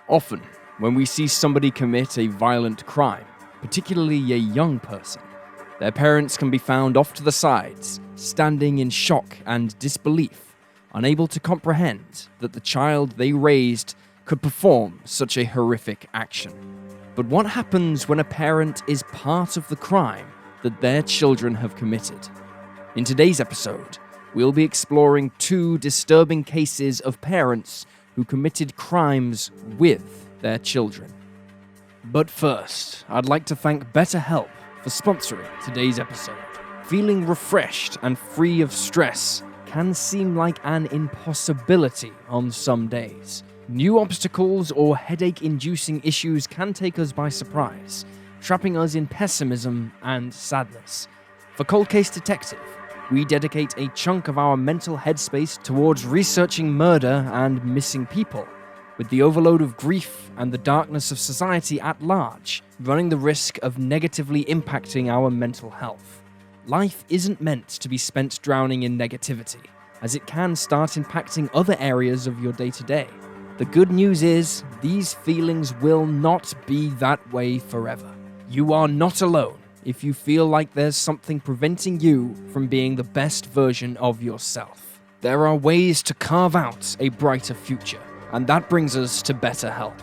Often, when we see somebody commit a violent crime, particularly a young person, their parents can be found off to the sides, standing in shock and disbelief, unable to comprehend that the child they raised could perform such a horrific action. But what happens when a parent is part of the crime that their children have committed? In today's episode, we'll be exploring 2 disturbing cases of parents who committed crimes with their children. But first, I'd like to thank BetterHelp for sponsoring today's episode. Feeling refreshed and free of stress can seem like an impossibility on some days. New obstacles or headache-inducing issues can take us by surprise, trapping us in pessimism and sadness. For Cold Case Detective, we dedicate a chunk of our mental headspace towards researching murder and missing people, with the overload of grief and the darkness of society at large running the risk of negatively impacting our mental health. Life isn't meant to be spent drowning in negativity, as it can start impacting other areas of your day-to-day. The good news is, these feelings will not be that way forever. You are not alone if you feel like there's something preventing you from being the best version of yourself. There are ways to carve out a brighter future, and that brings us to BetterHelp.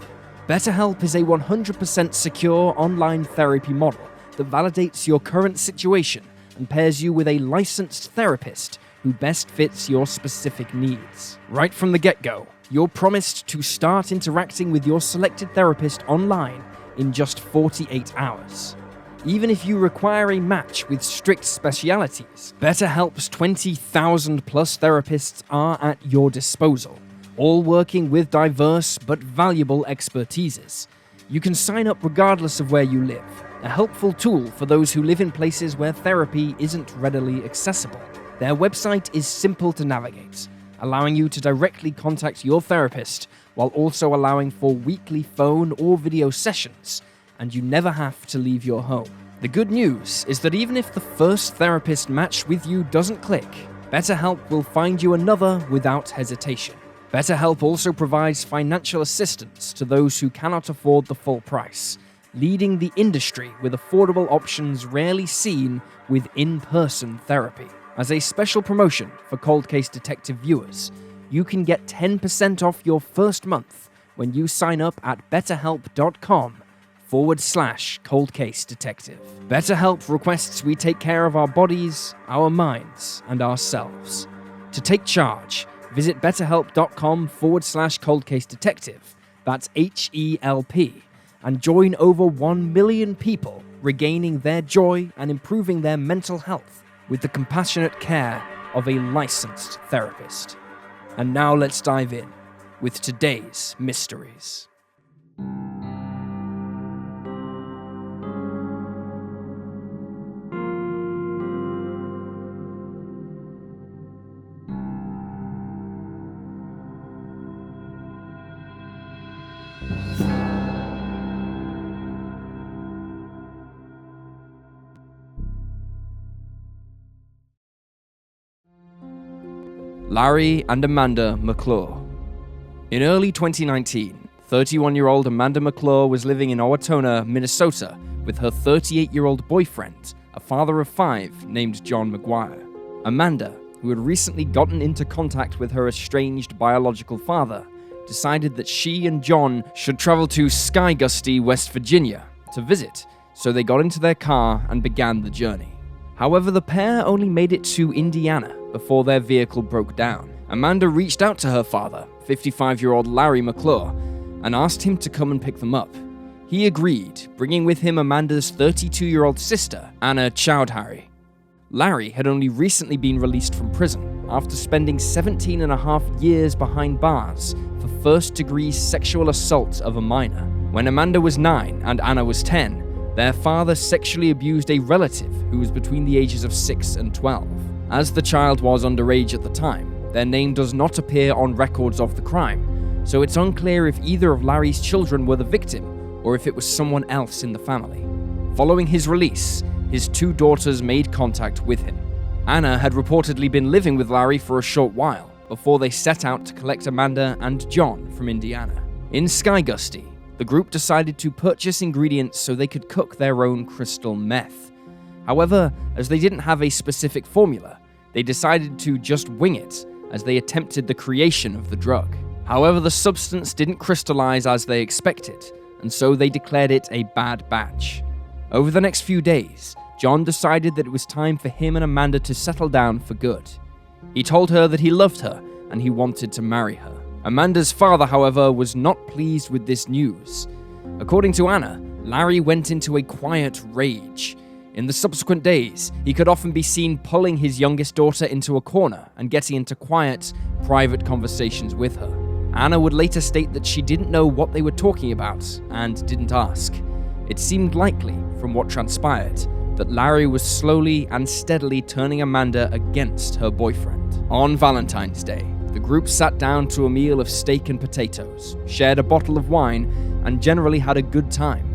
BetterHelp is a 100% secure online therapy model that validates your current situation and pairs you with a licensed therapist who best fits your specific needs. Right from the get-go, you're promised to start interacting with your selected therapist online in just 48 hours. Even if you require a match with strict specialities, BetterHelp's 20,000 plus therapists are at your disposal, all working with diverse but valuable expertises. You can sign up regardless of where you live, a helpful tool for those who live in places where therapy isn't readily accessible. Their website is simple to navigate, allowing you to directly contact your therapist while also allowing for weekly phone or video sessions, and you never have to leave your home. The good news is that even if the first therapist match with you doesn't click, BetterHelp will find you another without hesitation. BetterHelp also provides financial assistance to those who cannot afford the full price, leading the industry with affordable options rarely seen with in-person therapy. As a special promotion for Cold Case Detective viewers, you can get 10% off your first month when you sign up at betterhelp.com/Cold Case Detective. BetterHelp requests we take care of our bodies, our minds, and ourselves. To take charge, visit betterhelp.com/Cold Case Detective, that's HELP, and join over 1 million people regaining their joy and improving their mental health with the compassionate care of a licensed therapist. And now let's dive in with today's mysteries. Larry and Amanda McClure. In early 2019, 31-year-old Amanda McClure was living in Owatonna, Minnesota, with her 38-year-old boyfriend, a father of 5 named John McGuire. Amanda, who had recently gotten into contact with her estranged biological father, decided that she and John should travel to Sky Gusty, West Virginia, to visit, so they got into their car and began the journey. However, the pair only made it to Indiana before their vehicle broke down. Amanda reached out to her father, 55-year-old Larry McClure, and asked him to come and pick them up. He agreed, bringing with him Amanda's 32-year-old sister, Anna Chowdhury. Larry had only recently been released from prison after spending 17.5 years behind bars for first-degree sexual assault of a minor. When Amanda was 9 and Anna was 10, their father sexually abused a relative who was between the ages of 6 and 12. As the child was underage at the time, their name does not appear on records of the crime, so it's unclear if either of Larry's children were the victim or if it was someone else in the family. Following his release, his 2 daughters made contact with him. Anna had reportedly been living with Larry for a short while before they set out to collect Amanda and John from Indiana. In Skygusty, the group decided to purchase ingredients so they could cook their own crystal meth. However, as they didn't have a specific formula, they decided to just wing it as they attempted the creation of the drug. However, the substance didn't crystallize as they expected, and so they declared it a bad batch. Over the next few days, John decided that it was time for him and Amanda to settle down for good. He told her that he loved her and he wanted to marry her. Amanda's father, however, was not pleased with this news. According to Anna, Larry went into a quiet rage. In the subsequent days, he could often be seen pulling his youngest daughter into a corner and getting into quiet, private conversations with her. Anna would later state that she didn't know what they were talking about and didn't ask. It seemed likely, from what transpired, that Larry was slowly and steadily turning Amanda against her boyfriend. On Valentine's Day, the group sat down to a meal of steak and potatoes, shared a bottle of wine, and generally had a good time.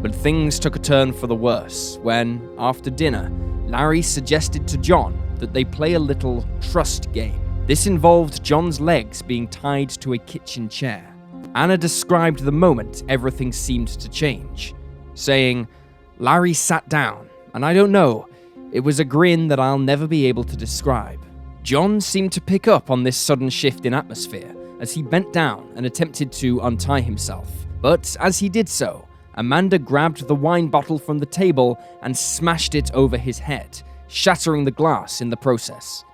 But things took a turn for the worse when, after dinner, Larry suggested to John that they play a little trust game. This involved John's legs being tied to a kitchen chair. Anna described the moment everything seemed to change, saying, "Larry sat down, and I don't know, it was a grin that I'll never be able to describe." John seemed to pick up on this sudden shift in atmosphere as he bent down and attempted to untie himself. But as he did so, Amanda grabbed the wine bottle from the table and smashed it over his head, shattering the glass in the process.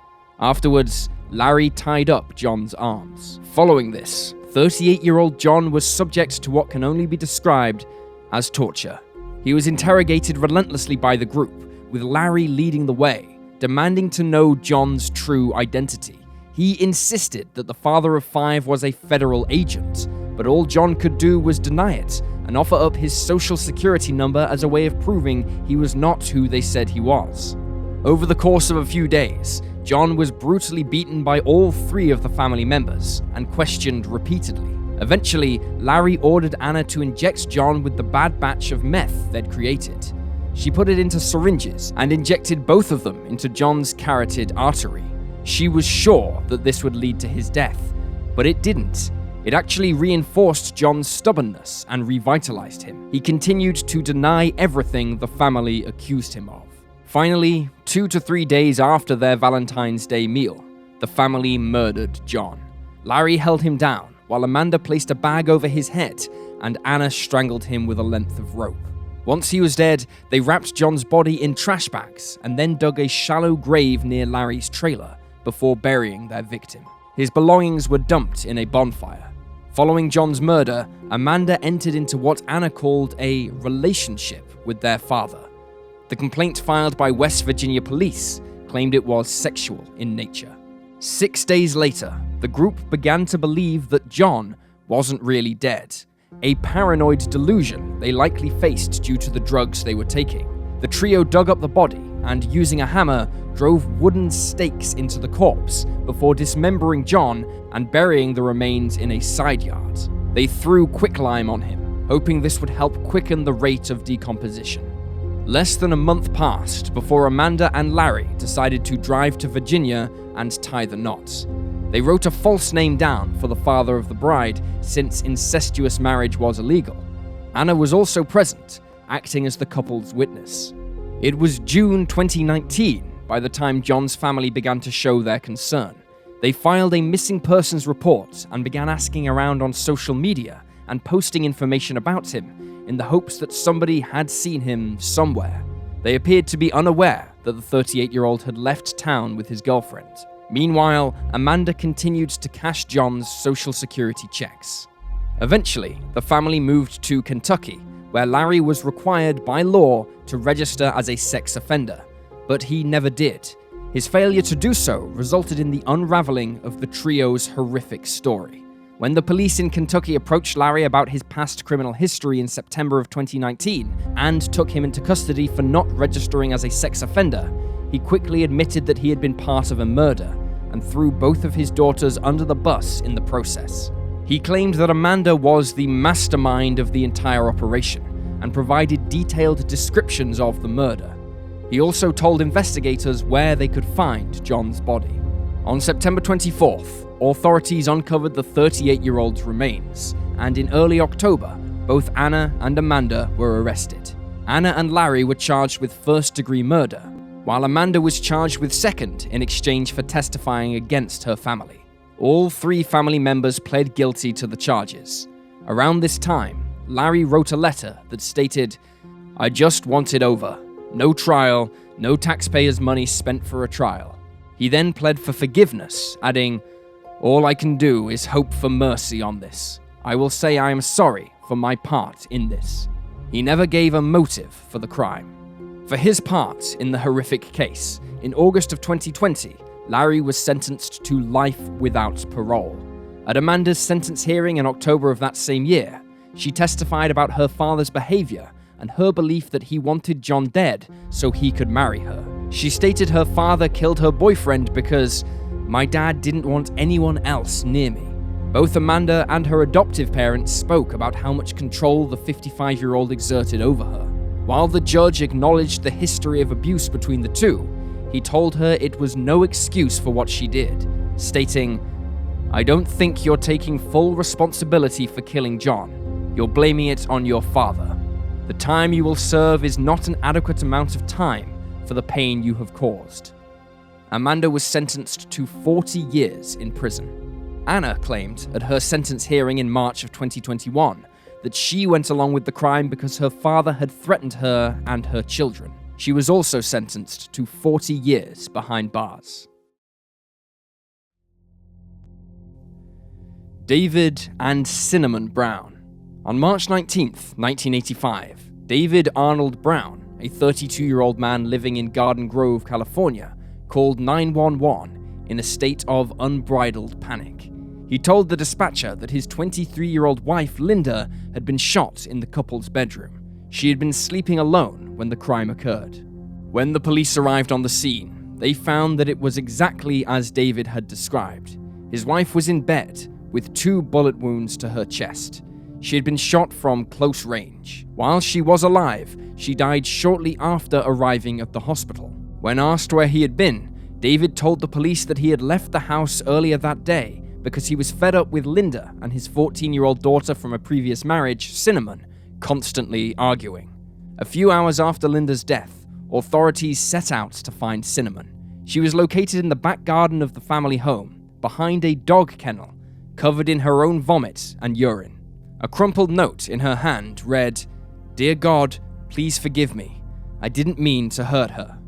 Afterwards, Larry tied up John's arms. Following this, 38-year-old John was subject to what can only be described as torture. He was interrogated relentlessly by the group, with Larry leading the way, demanding to know John's true identity. He insisted that the father of five was a federal agent, but all John could do was deny it and offer up his social security number as a way of proving he was not who they said he was. Over the course of a few days, John was brutally beaten by all three of the family members and questioned repeatedly. Eventually, Larry ordered Anna to inject John with the bad batch of meth they'd created. She put it into syringes and injected both of them into John's carotid artery. She was sure that this would lead to his death, but it didn't. It actually reinforced John's stubbornness and revitalized him. He continued to deny everything the family accused him of. Finally, 2 to 3 days after their Valentine's Day meal, the family murdered John. Larry held him down, while Amanda placed a bag over his head and Anna strangled him with a length of rope. Once he was dead, they wrapped John's body in trash bags and then dug a shallow grave near Larry's trailer before burying their victim. His belongings were dumped in a bonfire. Following John's murder, Amanda entered into what Anna called a relationship with their father. The complaint filed by West Virginia police claimed it was sexual in nature. 6 days later, the group began to believe that John wasn't really dead, a paranoid delusion they likely faced due to the drugs they were taking. The trio dug up the body and, using a hammer, drove wooden stakes into the corpse before dismembering John and burying the remains in a side yard. They threw quicklime on him, hoping this would help quicken the rate of decomposition. Less than a month passed before Amanda and Larry decided to drive to Virginia and tie the knots. They wrote a false name down for the father of the bride, since incestuous marriage was illegal. Anna was also present, acting as the couple's witness. It was June 2019 by the time John's family began to show their concern. They filed a missing persons report and began asking around on social media and posting information about him in the hopes that somebody had seen him somewhere. They appeared to be unaware that the 38-year-old had left town with his girlfriend. Meanwhile, Amanda continued to cash John's social security checks. Eventually, the family moved to Kentucky, where Larry was required by law to register as a sex offender, but he never did. His failure to do so resulted in the unraveling of the trio's horrific story. When the police in Kentucky approached Larry about his past criminal history in September of 2019 and took him into custody for not registering as a sex offender, he quickly admitted that he had been part of a murder and threw both of his daughters under the bus in the process. He claimed that Amanda was the mastermind of the entire operation and provided detailed descriptions of the murder. He also told investigators where they could find John's body. On September 24th, authorities uncovered the 38-year-old's remains, and in early October, both Anna and Amanda were arrested. Anna and Larry were charged with first-degree murder, while Amanda was charged with second in exchange for testifying against her family. All three family members pled guilty to the charges. Around this time, Larry wrote a letter that stated, "I just want it over. No trial, no taxpayers' money spent for a trial." He then pled for forgiveness, adding, "All I can do is hope for mercy on this. I will say I am sorry for my part in this." He never gave a motive for the crime. For his part in the horrific case, in August of 2020, Larry was sentenced to life without parole. At Amanda's sentence hearing in October of that same year, she testified about her father's behavior and her belief that he wanted John dead so he could marry her. She stated her father killed her boyfriend because, "My dad didn't want anyone else near me." Both Amanda and her adoptive parents spoke about how much control the 55-year-old exerted over her. While the judge acknowledged the history of abuse between the two, he told her it was no excuse for what she did, stating, "I don't think you're taking full responsibility for killing John. You're blaming it on your father. The time you will serve is not an adequate amount of time for the pain you have caused." Amanda was sentenced to 40 years in prison. Anna claimed at her sentence hearing in March of 2021 that she went along with the crime because her father had threatened her and her children. She was also sentenced to 40 years behind bars. David and Cinnamon Brown. On March 19th, 1985, David Arnold Brown, a 32-year-old man living in Garden Grove, California, called 911 in a state of unbridled panic. He told the dispatcher that his 23-year-old wife, Linda, had been shot in the couple's bedroom. She had been sleeping alone when the crime occurred. When the police arrived on the scene, they found that it was exactly as David had described. His wife was in bed with 2 bullet wounds to her chest. She had been shot from close range. While she was alive, she died shortly after arriving at the hospital. When asked where he had been, David told the police that he had left the house earlier that day because he was fed up with Linda and his 14-year-old daughter from a previous marriage, Cinnamon, constantly arguing. A few hours after Linda's death, authorities set out to find Cinnamon. She was located in the back garden of the family home, behind a dog kennel, covered in her own vomit and urine. A crumpled note in her hand read, "Dear God, please forgive me. I didn't mean to hurt her."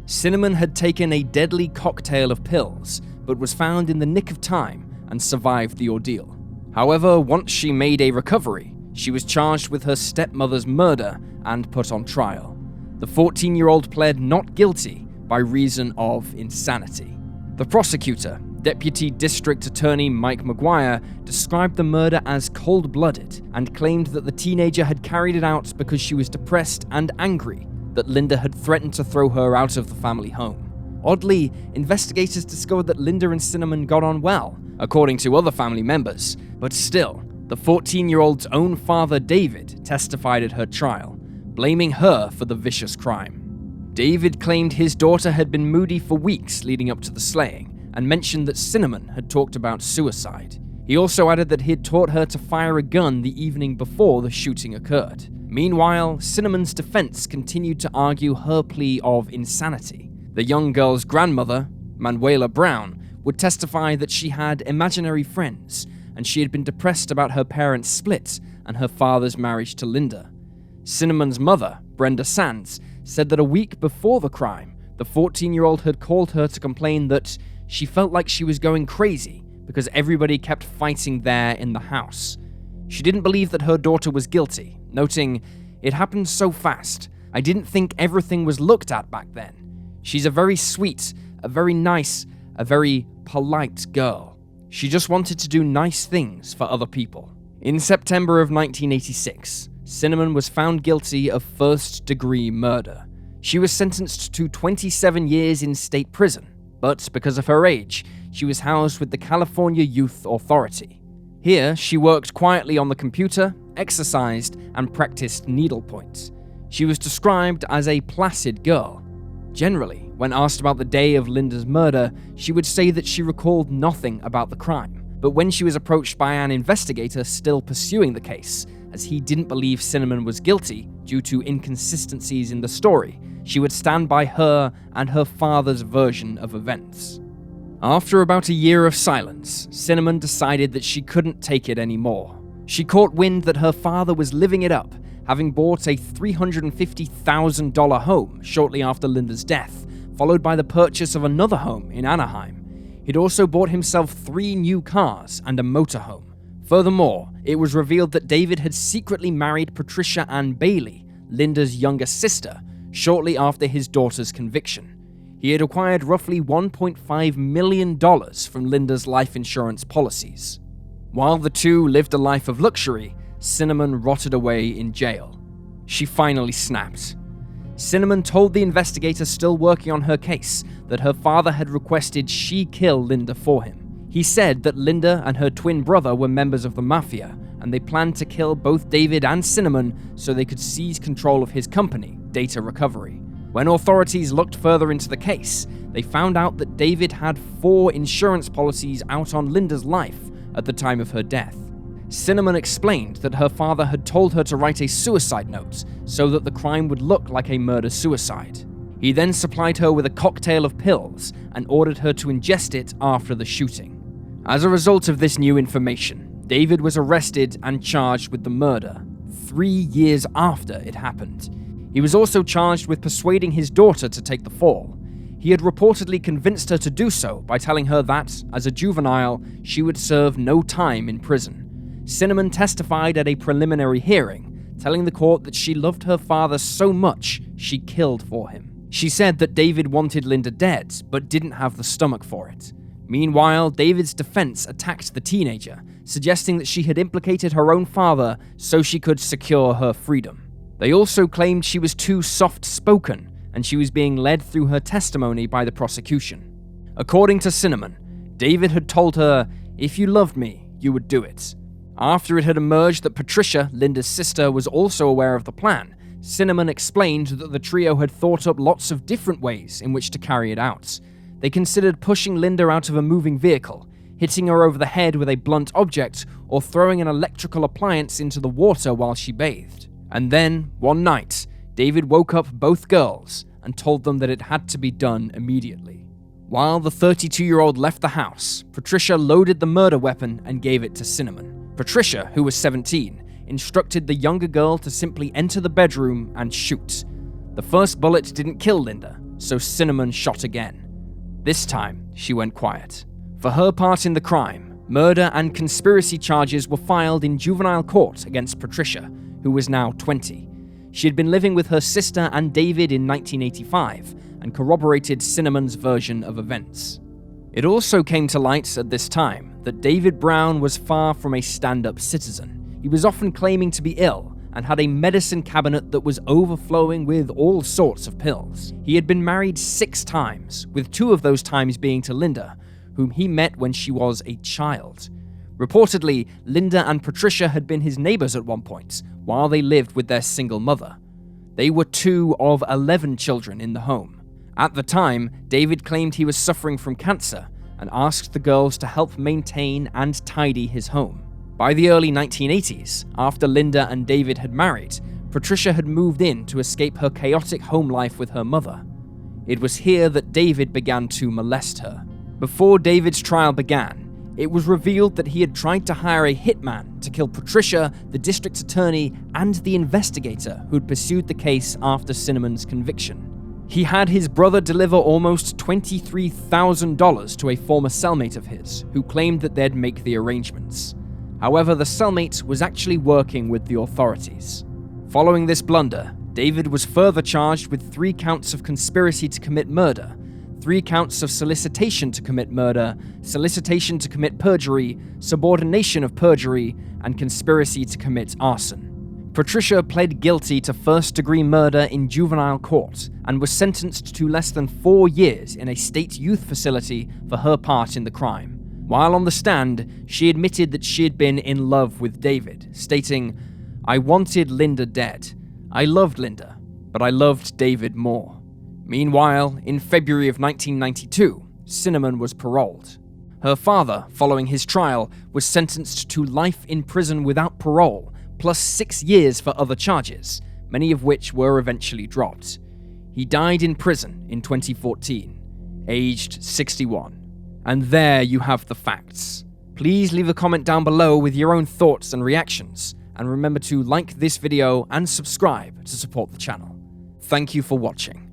Cinnamon had taken a deadly cocktail of pills, but was found in the nick of time and survived the ordeal. However, once she made a recovery, she was charged with her stepmother's murder and put on trial. The 14-year-old pled not guilty by reason of insanity. The prosecutor, Deputy District Attorney Mike McGuire, described the murder as cold-blooded and claimed that the teenager had carried it out because she was depressed and angry that Linda had threatened to throw her out of the family home. Oddly, investigators discovered that Linda and Cinnamon got on well, according to other family members, but still, the 14-year-old's own father, David, testified at her trial, blaming her for the vicious crime. David claimed his daughter had been moody for weeks leading up to the slaying, and mentioned that Cinnamon had talked about suicide. He also added that he had taught her to fire a gun the evening before the shooting occurred. Meanwhile, Cinnamon's defense continued to argue her plea of insanity. The young girl's grandmother, Manuela Brown, would testify that she had imaginary friends, and she had been depressed about her parents' split and her father's marriage to Linda. Cinnamon's mother, Brenda Sands, said that a week before the crime, the 14-year-old had called her to complain that she felt like she was going crazy because everybody kept fighting there in the house. She didn't believe that her daughter was guilty, noting, "It happened so fast. I didn't think everything was looked at back then. She's a very sweet, a very nice, a very polite girl. She just wanted to do nice things for other people." In September of 1986, Cinnamon was found guilty of first-degree murder. She was sentenced to 27 years in state prison, but because of her age, she was housed with the California Youth Authority. Here, she worked quietly on the computer, exercised, and practiced needlepoint. She was described as a placid girl. Generally, When asked about the day of Linda's murder, she would say that she recalled nothing about the crime. But when she was approached by an investigator still pursuing the case, as he didn't believe Cinnamon was guilty due to inconsistencies in the story, she would stand by her and her father's version of events. After about a year of silence, Cinnamon decided that she couldn't take it anymore. She caught wind that her father was living it up, having bought a $350,000 home shortly after Linda's death, followed by the purchase of another home in Anaheim. He'd also bought himself 3 new cars and a motorhome. Furthermore, it was revealed that David had secretly married Patricia Ann Bailey, Linda's younger sister, shortly after his daughter's conviction. He had acquired roughly $1.5 million from Linda's life insurance policies. While the two lived a life of luxury, Cinnamon rotted away in jail. She finally snapped. Cinnamon told the investigator still working on her case that her father had requested she kill Linda for him. He said that Linda and her twin brother were members of the mafia, and they planned to kill both David and Cinnamon so they could seize control of his company, Data Recovery. When authorities looked further into the case, they found out that David had 4 insurance policies out on Linda's life at the time of her death. Cinnamon explained that her father had told her to write a suicide note so that the crime would look like a murder-suicide. He then supplied her with a cocktail of pills and ordered her to ingest it after the shooting. As a result of this new information, David was arrested and charged with the murder 3 years after it happened. He was also charged with persuading his daughter to take the fall. He had reportedly convinced her to do so by telling her that, as a juvenile, she would serve no time in prison. Cinnamon testified at a preliminary hearing, telling the court that she loved her father so much she killed for him. She said that David wanted Linda dead, but didn't have the stomach for it. Meanwhile, David's defense attacked the teenager, suggesting that she had implicated her own father so she could secure her freedom. They also claimed she was too soft-spoken, and she was being led through her testimony by the prosecution. According to Cinnamon, David had told her, "If you loved me, you would do it." After it had emerged that Patricia, Linda's sister, was also aware of the plan, Cinnamon explained that the trio had thought up lots of different ways in which to carry it out. They considered pushing Linda out of a moving vehicle, hitting her over the head with a blunt object, or throwing an electrical appliance into the water while she bathed. And then, one night, David woke up both girls and told them that it had to be done immediately. While the 32-year-old left the house, Patricia loaded the murder weapon and gave it to Cinnamon. Patricia, who was 17, instructed the younger girl to simply enter the bedroom and shoot. The first bullet didn't kill Linda, so Cinnamon shot again. This time, she went quiet. For her part in the crime, murder and conspiracy charges were filed in juvenile court against Patricia, who was now 20. She had been living with her sister and David in 1985 and corroborated Cinnamon's version of events. It also came to light at this time that David Brown was far from a stand-up citizen. He was often claiming to be ill and had a medicine cabinet that was overflowing with all sorts of pills. He had been married 6 times, with 2 of those times being to Linda, whom he met when she was a child. Reportedly, Linda and Patricia had been his neighbors at one point, while they lived with their single mother. They were 2 of 11 children in the home. At the time, David claimed he was suffering from cancer and asked the girls to help maintain and tidy his home. By the early 1980s, after Linda and David had married, Patricia had moved in to escape her chaotic home life with her mother. It was here that David began to molest her. Before David's trial began, it was revealed that he had tried to hire a hitman to kill Patricia, the district attorney, and the investigator who'd pursued the case after Cinnamon's conviction. He had his brother deliver almost $23,000 to a former cellmate of his, who claimed that they'd make the arrangements. However, the cellmate was actually working with the authorities. Following this blunder, David was further charged with 3 counts of conspiracy to commit murder, 3 counts of solicitation to commit murder, solicitation to commit perjury, subordination of perjury, and conspiracy to commit arson. Patricia pled guilty to first-degree murder in juvenile court and was sentenced to less than 4 years in a state youth facility for her part in the crime. While on the stand, she admitted that she had been in love with David, stating, "I wanted Linda dead. I loved Linda, but I loved David more." Meanwhile, in February of 1992, Cinnamon was paroled. Her father, following his trial, was sentenced to life in prison without parole, plus 6 years for other charges, many of which were eventually dropped. He died in prison in 2014, aged 61. And there you have the facts. Please leave a comment down below with your own thoughts and reactions, and remember to like this video and subscribe to support the channel. Thank you for watching.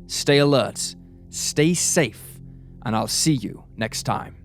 Stay alert, stay safe, and I'll see you next time.